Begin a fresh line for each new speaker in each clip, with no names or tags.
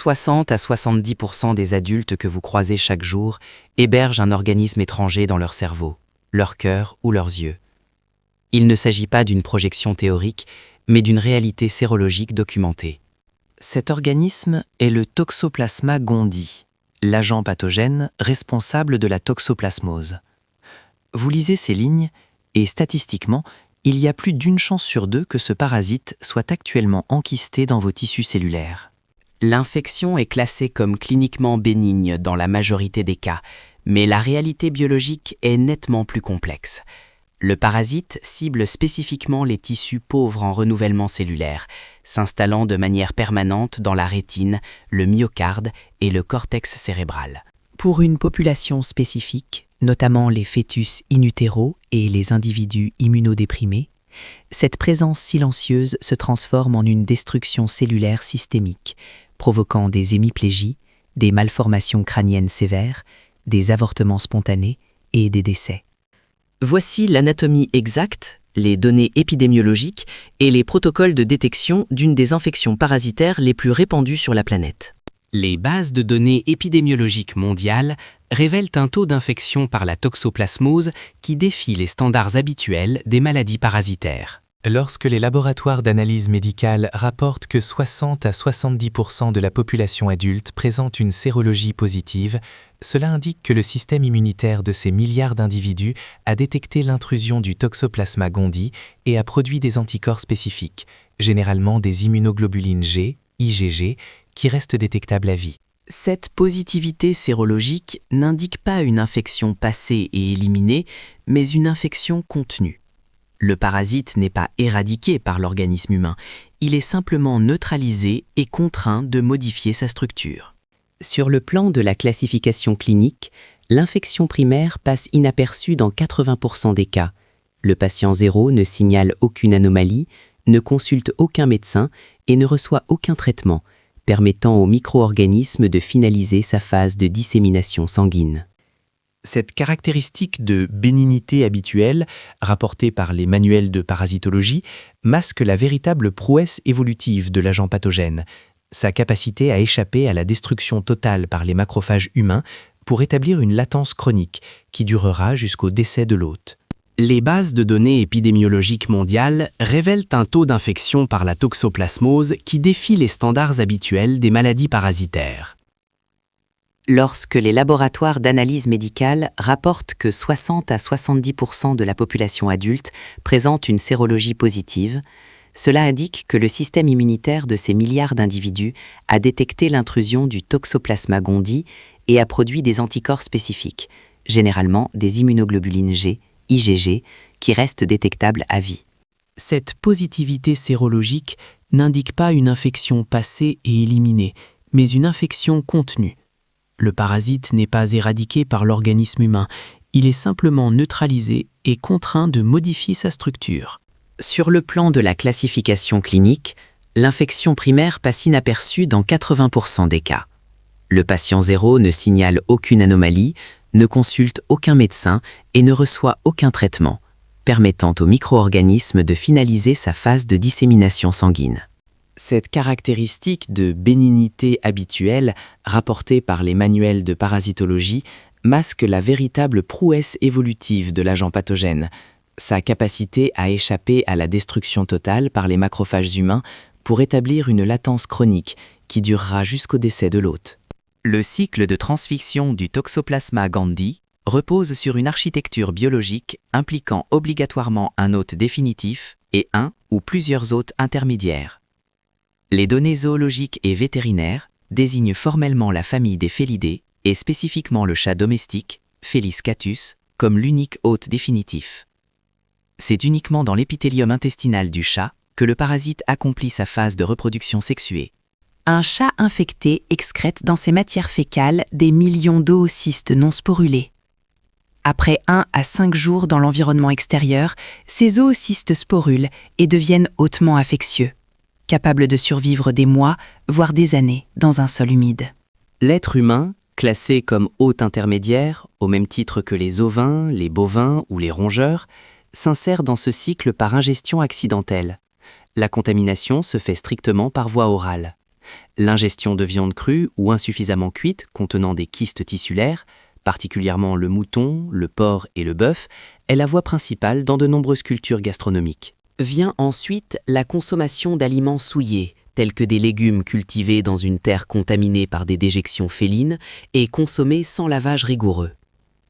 60 à 70% des adultes que vous croisez chaque jour hébergent un organisme étranger dans leur cerveau, leur cœur ou leurs yeux. Il ne s'agit pas d'une projection théorique, mais d'une réalité sérologique documentée. Cet organisme est le Toxoplasma gondii, l'agent pathogène responsable de la toxoplasmose. Vous lisez ces lignes et statistiquement, il y a plus d'une chance sur deux que ce parasite soit actuellement enquisté dans vos tissus cellulaires. L'infection est classée comme cliniquement bénigne dans la majorité des cas, mais la réalité biologique est nettement plus complexe. Le parasite cible spécifiquement les tissus pauvres en renouvellement cellulaire, s'installant de manière permanente dans la rétine, le myocarde et le cortex cérébral.
Pour une population spécifique, notamment les fœtus in utero et les individus immunodéprimés, cette présence silencieuse se transforme en une destruction cellulaire systémique, provoquant des hémiplégies, des malformations crâniennes sévères, des avortements spontanés et des décès.
Voici l'anatomie exacte, les données épidémiologiques et les protocoles de détection d'une des infections parasitaires les plus répandues sur la planète. Les bases de données épidémiologiques mondiales révèlent un taux d'infection par la toxoplasmose qui défie les standards habituels des maladies parasitaires.
Lorsque les laboratoires d'analyse médicale rapportent que 60 à 70% de la population adulte présente une sérologie positive, cela indique que le système immunitaire de ces milliards d'individus a détecté l'intrusion du Toxoplasma gondii et a produit des anticorps spécifiques, généralement des immunoglobulines G, IgG, qui restent détectables à vie.
Cette positivité sérologique n'indique pas une infection passée et éliminée, mais une infection contenue. Le parasite n'est pas éradiqué par l'organisme humain, il est simplement neutralisé et contraint de modifier sa structure. Sur le plan de la classification clinique, l'infection primaire passe inaperçue dans 80% des cas. Le patient zéro ne signale aucune anomalie, ne consulte aucun médecin et ne reçoit aucun traitement, permettant au micro-organisme de finaliser sa phase de dissémination sanguine. Cette caractéristique de bénignité habituelle, rapportée par les manuels de parasitologie, masque la véritable prouesse évolutive de l'agent pathogène, sa capacité à échapper à la destruction totale par les macrophages humains pour établir une latence chronique qui durera jusqu'au décès de l'hôte. Les bases de données épidémiologiques mondiales révèlent un taux d'infection par la toxoplasmose qui défie les standards habituels des maladies parasitaires. Lorsque les laboratoires d'analyse médicale rapportent que 60 à 70% de la population adulte présente une sérologie positive, cela indique que le système immunitaire de ces milliards d'individus a détecté l'intrusion du Toxoplasma gondii et a produit des anticorps spécifiques, généralement des immunoglobulines G, IgG, qui restent détectables à vie. Cette positivité sérologique n'indique pas une infection passée et éliminée, mais une infection contenue. Le parasite n'est pas éradiqué par l'organisme humain, il est simplement neutralisé et contraint de modifier sa structure. Sur le plan de la classification clinique, l'infection primaire passe inaperçue dans 80% des cas. Le patient zéro ne signale aucune anomalie, ne consulte aucun médecin et ne reçoit aucun traitement, permettant au micro-organisme de finaliser sa phase de dissémination sanguine. Cette caractéristique de bénignité habituelle, rapportée par les manuels de parasitologie, masque la véritable prouesse évolutive de l'agent pathogène, sa capacité à échapper à la destruction totale par les macrophages humains pour établir une latence chronique qui durera jusqu'au décès de l'hôte. Le cycle de transfixion du Toxoplasma gondii repose sur une architecture biologique impliquant obligatoirement un hôte définitif et un ou plusieurs hôtes intermédiaires. Les données zoologiques et vétérinaires désignent formellement la famille des Félidés et spécifiquement le chat domestique, Felis catus, comme l'unique hôte définitif. C'est uniquement dans l'épithélium intestinal du chat que le parasite accomplit sa phase de reproduction sexuée.
Un chat infecté excrète dans ses matières fécales des millions d'oocystes non sporulés. Après 1 à 5 jours dans l'environnement extérieur, ces oocystes sporulent et deviennent hautement infectieux, capables de survivre des mois, voire des années, dans un sol humide.
L'être humain, classé comme hôte intermédiaire, au même titre que les ovins, les bovins ou les rongeurs, s'insère dans ce cycle par ingestion accidentelle. La contamination se fait strictement par voie orale. L'ingestion de viande crue ou insuffisamment cuite contenant des kystes tissulaires, particulièrement le mouton, le porc et le bœuf, est la voie principale dans de nombreuses cultures gastronomiques. Vient ensuite la consommation d'aliments souillés, tels que des légumes cultivés dans une terre contaminée par des déjections félines et consommés sans lavage rigoureux.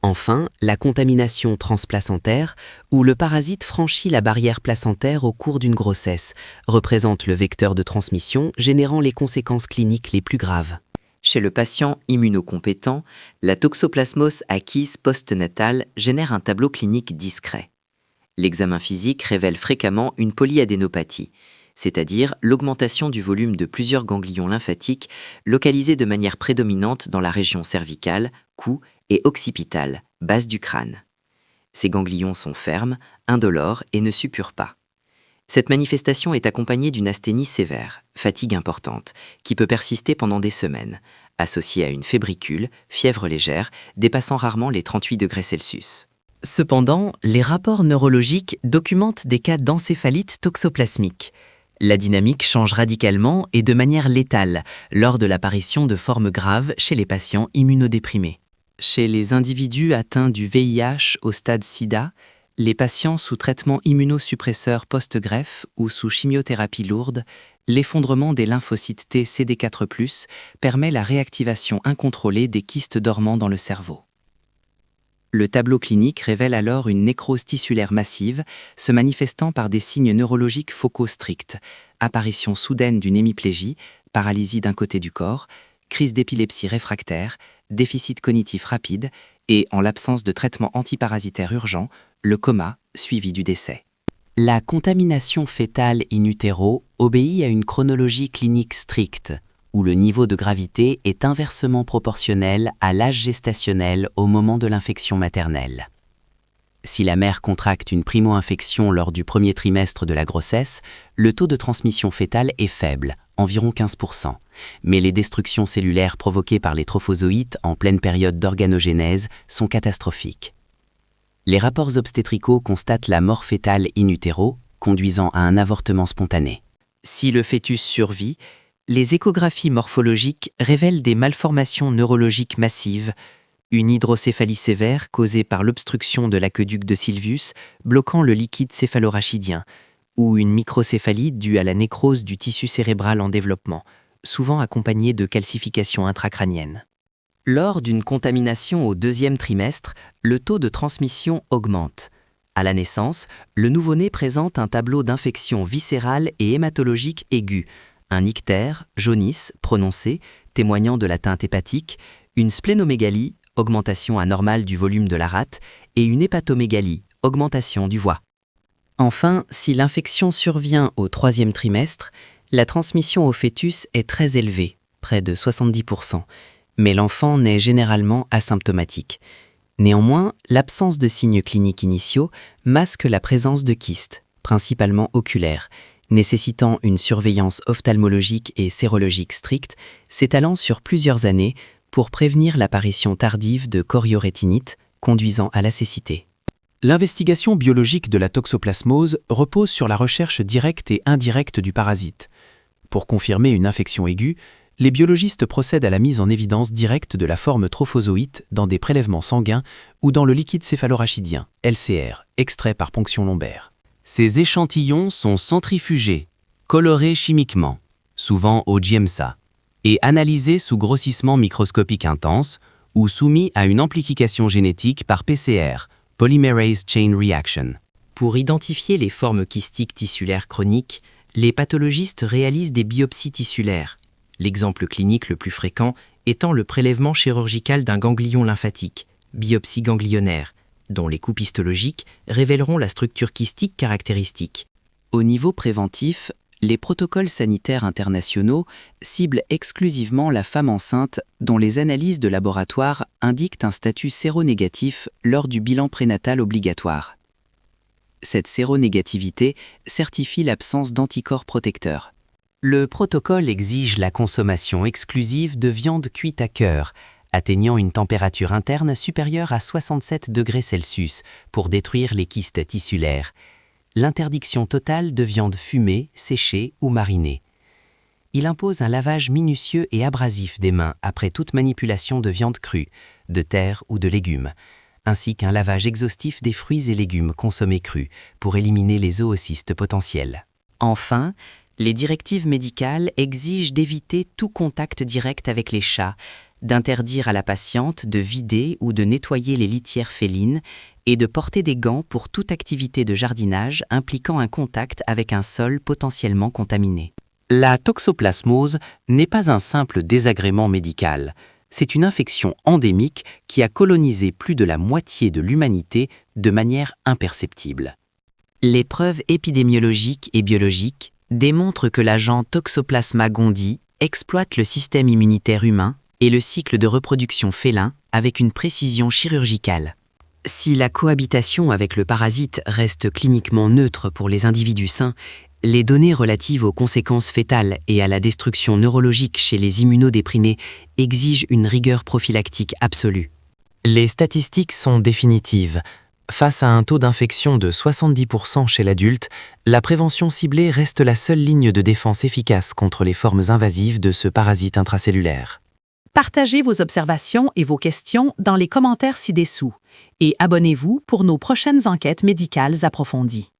Enfin, la contamination transplacentaire, où le parasite franchit la barrière placentaire au cours d'une grossesse, représente le vecteur de transmission générant les conséquences cliniques les plus graves.
Chez le patient immunocompétent, la toxoplasmose acquise postnatale génère un tableau clinique discret. L'examen physique révèle fréquemment une polyadénopathie, c'est-à-dire l'augmentation du volume de plusieurs ganglions lymphatiques localisés de manière prédominante dans la région cervicale, cou et occipitale, base du crâne. Ces ganglions sont fermes, indolores et ne suppurent pas. Cette manifestation est accompagnée d'une asthénie sévère, fatigue importante, qui peut persister pendant des semaines, associée à une fébricule, fièvre légère, dépassant rarement les 38 degrés Celsius.
Cependant, les rapports neurologiques documentent des cas d'encéphalite toxoplasmique. La dynamique change radicalement et de manière létale lors de l'apparition de formes graves chez les patients immunodéprimés. Chez les individus atteints du VIH au stade SIDA, les patients sous traitement immunosuppresseur post-greffe ou sous chimiothérapie lourde, l'effondrement des lymphocytes T CD4+, permet la réactivation incontrôlée des kystes dormants dans le cerveau. Le tableau clinique révèle alors une nécrose tissulaire massive, se manifestant par des signes neurologiques focaux stricts, apparition soudaine d'une hémiplégie, paralysie d'un côté du corps, crise d'épilepsie réfractaire, déficit cognitif rapide et, en l'absence de traitement antiparasitaire urgent, le coma suivi du décès. La contamination fœtale in utero obéit à une chronologie clinique stricte, où le niveau de gravité est inversement proportionnel à l'âge gestationnel au moment de l'infection maternelle. Si la mère contracte une primo-infection lors du premier trimestre de la grossesse, le taux de transmission fœtale est faible, environ 15%, mais les destructions cellulaires provoquées par les trophozoïtes en pleine période d'organogénèse sont catastrophiques. Les rapports obstétricaux constatent la mort fœtale in utero, conduisant à un avortement spontané. Si le fœtus survit, les échographies morphologiques révèlent des malformations neurologiques massives, une hydrocéphalie sévère causée par l'obstruction de l'aqueduc de Sylvius bloquant le liquide céphalorachidien, ou une microcéphalie due à la nécrose du tissu cérébral en développement, souvent accompagnée de calcification intracrânienne. Lors d'une contamination au deuxième trimestre, le taux de transmission augmente. À la naissance, le nouveau-né présente un tableau d'infection viscérale et hématologique aiguë, un ictère, jaunisse, prononcé, témoignant de l'atteinte hépatique, une splénomégalie, augmentation anormale du volume de la rate, et une hépatomégalie, augmentation du voie. Enfin, si l'infection survient au troisième trimestre, la transmission au fœtus est très élevée, près de 70%, mais l'enfant naît généralement asymptomatique. Néanmoins, l'absence de signes cliniques initiaux masque la présence de kystes, principalement oculaires, nécessitant une surveillance ophtalmologique et sérologique stricte, s'étalant sur plusieurs années pour prévenir l'apparition tardive de choriorétinite conduisant à la cécité.
L'investigation biologique de la toxoplasmose repose sur la recherche directe et indirecte du parasite. Pour confirmer une infection aiguë, les biologistes procèdent à la mise en évidence directe de la forme trophozoïte dans des prélèvements sanguins ou dans le liquide céphalorachidien, LCR, extrait par ponction lombaire.
Ces échantillons sont centrifugés, colorés chimiquement, souvent au GIEMSA, et analysés sous grossissement microscopique intense ou soumis à une amplification génétique par PCR, Polymerase Chain Reaction. Pour identifier les formes kystiques tissulaires chroniques, les pathologistes réalisent des biopsies tissulaires, l'exemple clinique le plus fréquent étant le prélèvement chirurgical d'un ganglion lymphatique, biopsie ganglionnaire, dont les coupes histologiques révéleront la structure kystique caractéristique. Au niveau préventif, les protocoles sanitaires internationaux ciblent exclusivement la femme enceinte dont les analyses de laboratoire indiquent un statut séronégatif lors du bilan prénatal obligatoire. Cette séronégativité certifie l'absence d'anticorps protecteurs. Le protocole exige la consommation exclusive de viande cuite à cœur, atteignant une température interne supérieure à 67 degrés Celsius pour détruire les kystes tissulaires, l'interdiction totale de viande fumée, séchée ou marinée.
il impose un lavage minutieux et abrasif des mains après toute manipulation de viande crue, de terre ou de légumes, ainsi qu'un lavage exhaustif des fruits et légumes consommés crus pour éliminer les zoocystes potentiels. Enfin, les directives médicales exigent d'éviter tout contact direct avec les chats, d'interdire à la patiente de vider ou de nettoyer les litières félines et de porter des gants pour toute activité de jardinage impliquant un contact avec un sol potentiellement contaminé. La toxoplasmose n'est pas un simple désagrément médical, c'est une infection endémique qui a colonisé plus de la moitié de l'humanité de manière imperceptible. Les preuves épidémiologiques et biologiques démontrent que l'agent Toxoplasma gondii exploite le système immunitaire humain et le cycle de reproduction félin avec une précision chirurgicale. Si la cohabitation avec le parasite reste cliniquement neutre pour les individus sains, les données relatives aux conséquences fétales et à la destruction neurologique chez les immunodéprimés exigent une rigueur prophylactique absolue. Les statistiques sont définitives. Face à un taux d'infection de 70% chez l'adulte, la prévention ciblée reste la seule ligne de défense efficace contre les formes invasives de ce parasite intracellulaire.
Partagez vos observations et vos questions dans les commentaires ci-dessous et abonnez-vous pour nos prochaines enquêtes médicales approfondies.